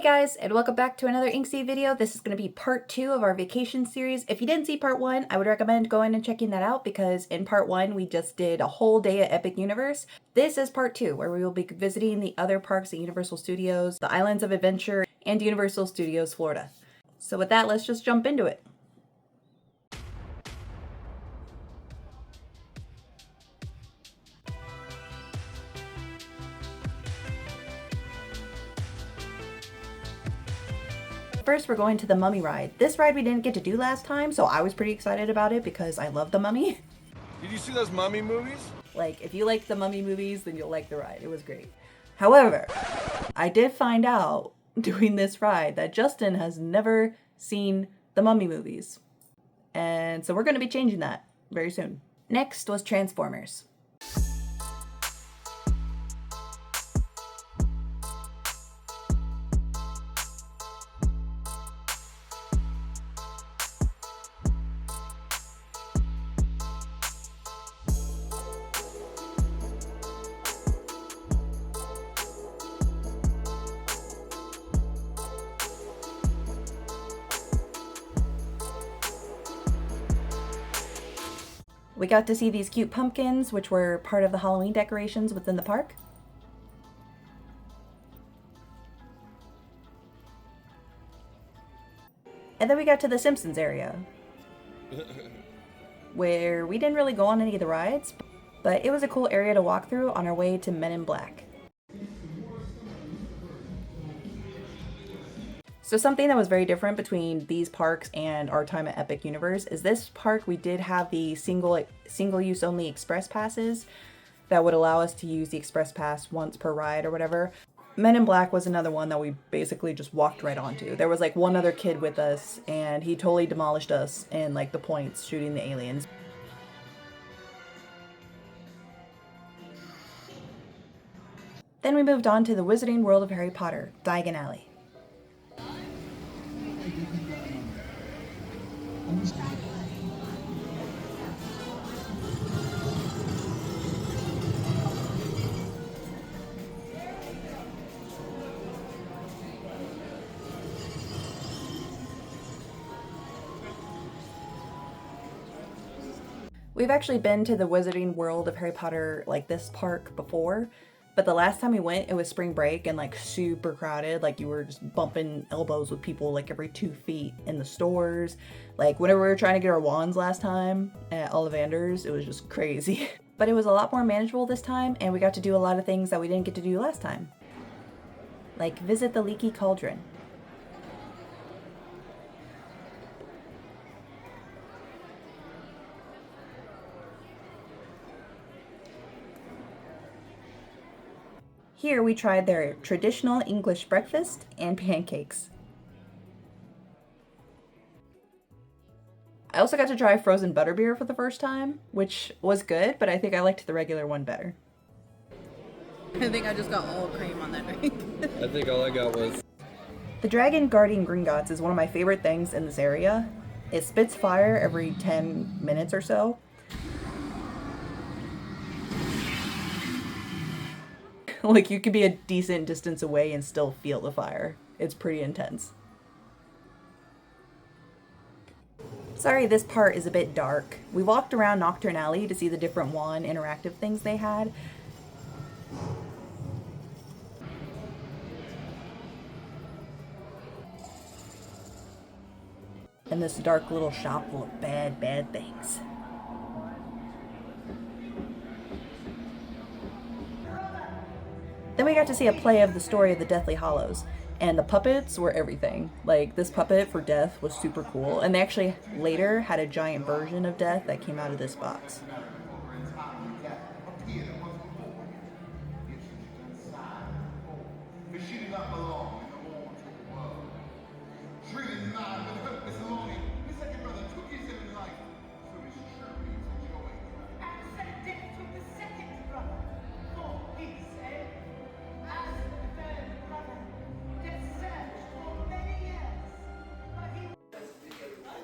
guys, and welcome back to another InkZee video. This is going to be part 2 of our vacation series. If you didn't see part 1, I would recommend going and checking that out because in part 1 we just did a whole day at Epic Universe. This is part 2 where we will be visiting the other parks at Universal Studios, the Islands of Adventure, and Universal Studios Florida. So with that, let's just jump into it. First, we're going to the Mummy ride. This ride we didn't get to do last time, so I was pretty excited about it because I love the Mummy. Did you see those Mummy movies? Like, if you like the Mummy movies, then you'll like the ride. It was great. However, I did find out doing this ride that Justin has never seen the Mummy movies. And so we're going to be changing that very soon. Next was Transformers. We got to see these cute pumpkins, which were part of the Halloween decorations within the park. And then we got to the Simpsons area, where we didn't really go on any of the rides, but it was a cool area to walk through on our way to Men in Black. So something that was very different between these parks and our time at Epic Universe is this park we did have the single-use only express passes that would allow us to use the express pass once per ride or whatever. Men in Black was another one that we basically just walked right onto. There was like one other kid with us and he totally demolished us in like the points shooting the aliens. Then we moved on to the Wizarding World of Harry Potter, Diagon Alley. We've actually been to the Wizarding World of Harry Potter, like this park before, but the last time we went, it was spring break and like super crowded. Like you were just bumping elbows with people like every 2 feet in the stores. Like whenever we were trying to get our wands last time at Ollivander's, it was just crazy. But it was a lot more manageable this time and we got to do a lot of things that we didn't get to do last time. Like visit the Leaky Cauldron. Here we tried their traditional English breakfast and pancakes. I also got to try frozen butterbeer for the first time, which was good, but I think I liked the regular one better. I think I just got all cream on that drink. I think all I got was... The Dragon Guardian Gringotts is one of my favorite things in this area. It spits fire every 10 minutes or so. Like you could be a decent distance away and still feel the fire. It's pretty intense. Sorry, this part is a bit dark. We walked around Nocturne Alley to see the different wand interactive things they had. And this dark little shop full of bad things. Then we got to see a play of the story of the Deathly Hallows, and the puppets were everything. Like, this puppet for Death was super cool, and they actually later had a giant version of Death that came out of this box.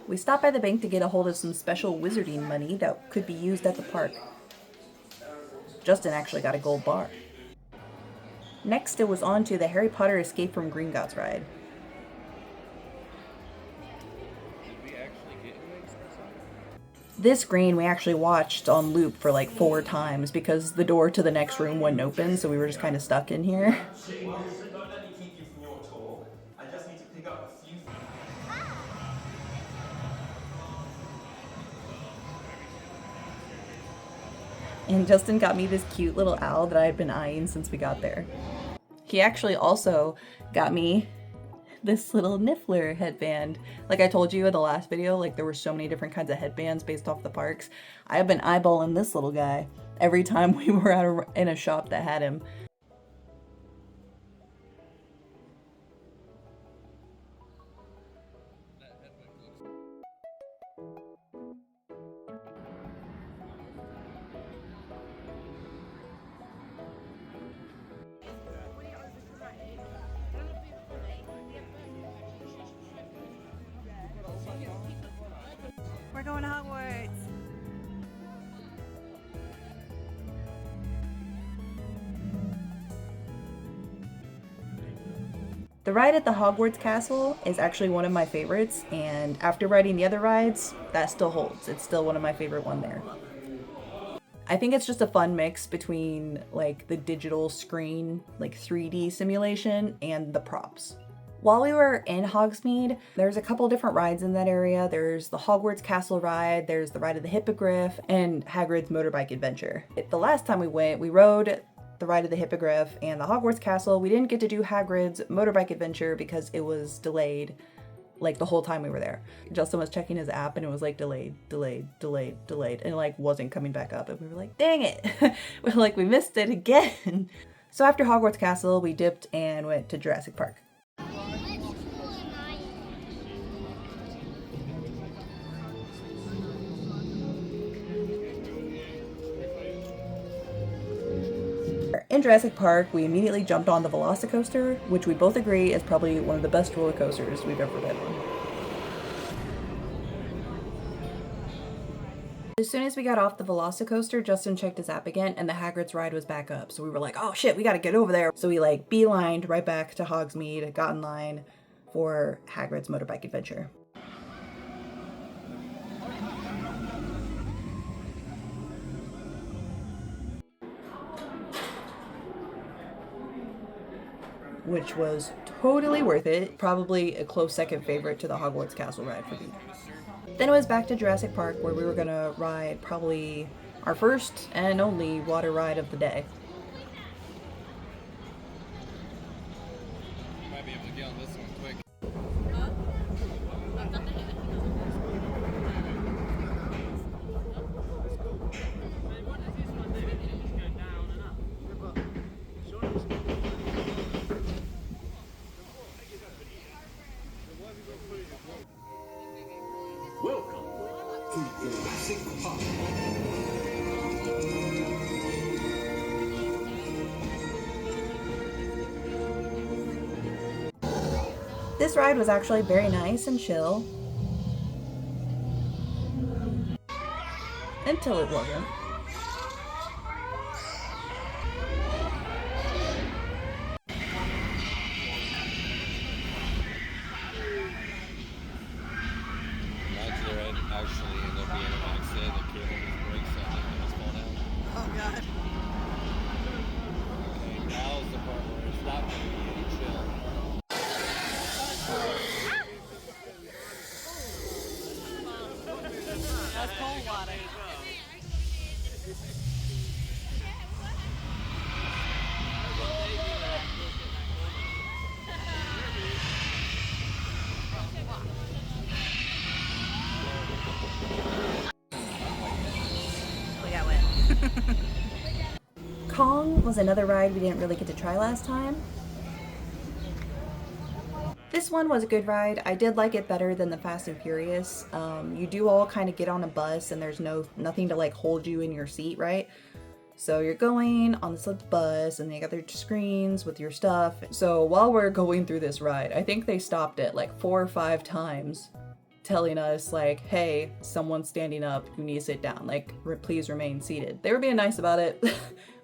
We stopped by the bank to get a hold of some special wizarding money that could be used at the park. Justin actually got a gold bar. Next, it was on to the Harry Potter Escape from Gringotts ride. This green we actually watched on loop for like 4 times because the door to the next room wouldn't open, so we were just kind of stuck in here. Don't let me keep you from your tour. I just need to pick up a few things. And Justin got me this cute little owl that I had been eyeing since we got there. He actually also got me this little Niffler headband. Like I told you in the last video, like there were so many different kinds of headbands based off the parks. I have been eyeballing this little guy every time we were in a shop that had him. We're going to Hogwarts. The ride at the Hogwarts Castle is actually one of my favorites, and after riding the other rides, that still holds. It's still one of my favorite one there. I think it's just a fun mix between like the digital screen, like 3D simulation, and the props. While we were in Hogsmeade, there's a couple different rides in that area. There's the Hogwarts Castle ride, there's the ride of the Hippogriff, and Hagrid's motorbike adventure. The last time we went, we rode the ride of the Hippogriff and the Hogwarts Castle. We didn't get to do Hagrid's motorbike adventure because it was delayed like the whole time we were there. Justin was checking his app and it was like delayed, and it like wasn't coming back up. And we were like, dang it. We're like, we missed it again. So after Hogwarts Castle, we dipped and went to Jurassic Park. In Jurassic Park, we immediately jumped on the Velocicoaster, which we both agree is probably one of the best roller coasters we've ever been on. As soon as we got off the Velocicoaster, Justin checked his app again and the Hagrid's ride was back up. So we were like, oh shit, we gotta get over there. So we like beelined right back to Hogsmeade, got in line for Hagrid's motorbike adventure. Which was totally worth it. Probably a close second favorite to the Hogwarts Castle ride for me. Then it was back to Jurassic Park where we were gonna ride probably our first and only water ride of the day. You might be able to get on this one quick. Welcome to Jurassic Park. This ride was actually very nice and chill. Until it wasn't. Actually end up being an accident. The cable just breaks something and it's fall down. Oh god. Okay, now's the part where it's not going to be chill. That's cold water. We got wet. Kong was another ride we didn't really get to try last time. This one was a good ride. I did like it better than the Fast and Furious. You do all kind of get on a bus and there's nothing to like hold you in your seat, right? So you're going on this bus and they got their screens with your stuff. So while we're going through this ride, I think they stopped it like 4 or 5 times telling us like, hey, someone's standing up, you need to sit down, like please remain seated. They were being nice about it,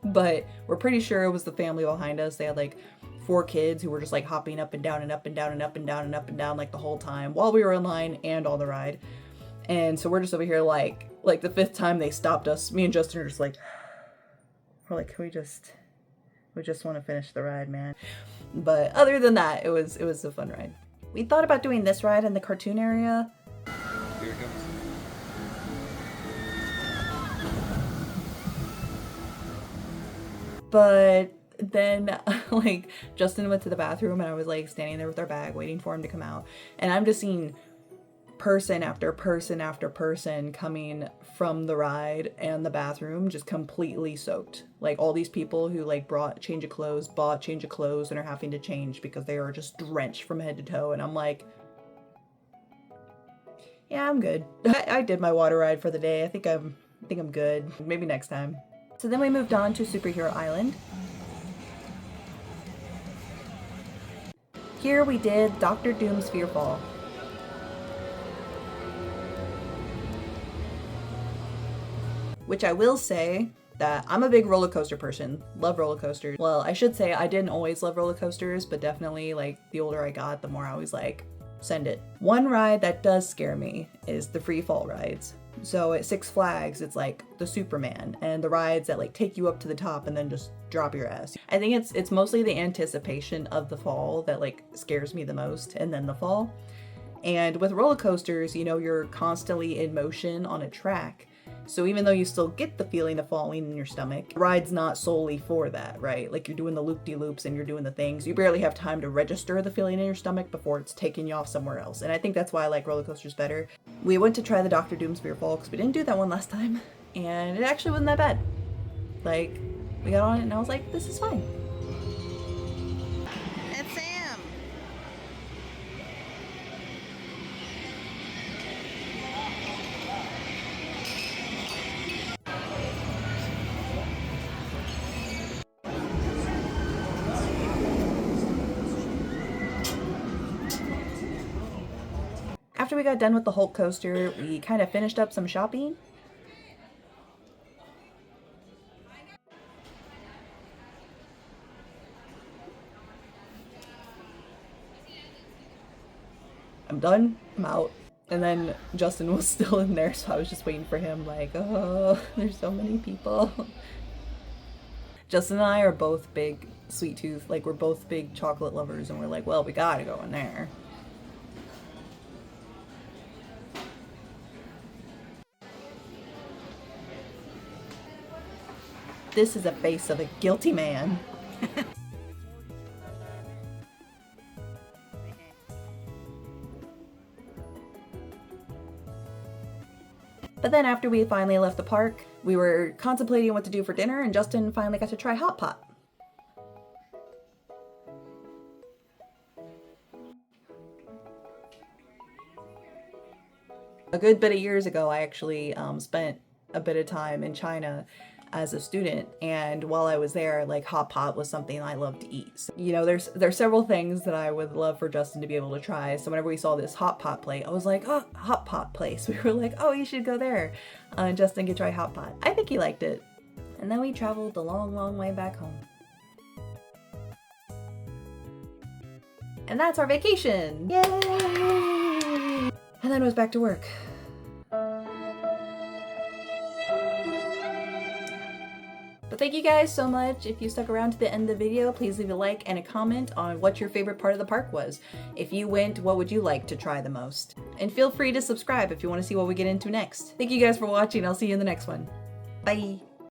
but we're pretty sure it was the family behind us. They had like 4 kids who were just like hopping up and down and up and down and up and down and up and down like the whole time while we were in line and on the ride. And so we're just over here like the 5th time they stopped us, me and Justin are just like, we're like, we just want to finish the ride, man. But other than that, it was a fun ride. We thought about doing this ride in the cartoon area. Here it comes. But then like Justin went to the bathroom and I was like standing there with our bag waiting for him to come out. And I'm just seeing person after person after person coming from the ride and the bathroom just completely soaked. Like all these people who like bought change of clothes and are having to change because they are just drenched from head to toe. And I'm like, yeah, I'm good. I did my water ride for the day. I think I'm good. Maybe next time. So then we moved on to Superhero Island. Here we did Dr. Doom's Fearfall. Which I will say that I'm a big roller coaster person. Love roller coasters. Well, I should say I didn't always love roller coasters, but definitely like the older I got, the more I was like, send it. One ride that does scare me is the free fall rides. So at Six Flags, it's like the Superman and the rides that like take you up to the top and then just drop your ass. I think it's mostly the anticipation of the fall that like scares me the most, and then the fall. And with roller coasters, you know, you're constantly in motion on a track. So even though you still get the feeling of falling in your stomach, the ride's not solely for that, right? Like you're doing the loop-de-loops and you're doing the things. You barely have time to register the feeling in your stomach before it's taking you off somewhere else. And I think that's why I like roller coasters better. We went to try the Dr. Doom's Fearfall because we didn't do that one last time. And it actually wasn't that bad. Like, we got on it and I was like, this is fine. It's Sam. After we got done with the Hulk coaster, we kind of finished up some shopping. I'm done, I'm out. And then Justin was still in there, so I was just waiting for him like, oh, there's so many people. Justin and I are both big sweet tooth, like we're both big chocolate lovers, and we're like, well, we gotta go in there. This is a face of a guilty man. But then after we finally left the park, we were contemplating what to do for dinner, and Justin finally got to try hot pot. A good bit of years ago, I actually spent a bit of time in China as a student, and while I was there, like hot pot was something I loved to eat. So, you know, there's several things that I would love for Justin to be able to try. So whenever we saw this hot pot plate, I was like, oh, hot pot place. We were like, oh, you should go there. And Justin could try hot pot. I think he liked it. And then we traveled a long, long way back home. And that's our vacation. Yay! And then it was back to work. But thank you guys so much. If you stuck around to the end of the video, please leave a like and a comment on what your favorite part of the park was. If you went, what would you like to try the most? And feel free to subscribe if you want to see what we get into next. Thank you guys for watching. I'll see you in the next one. Bye.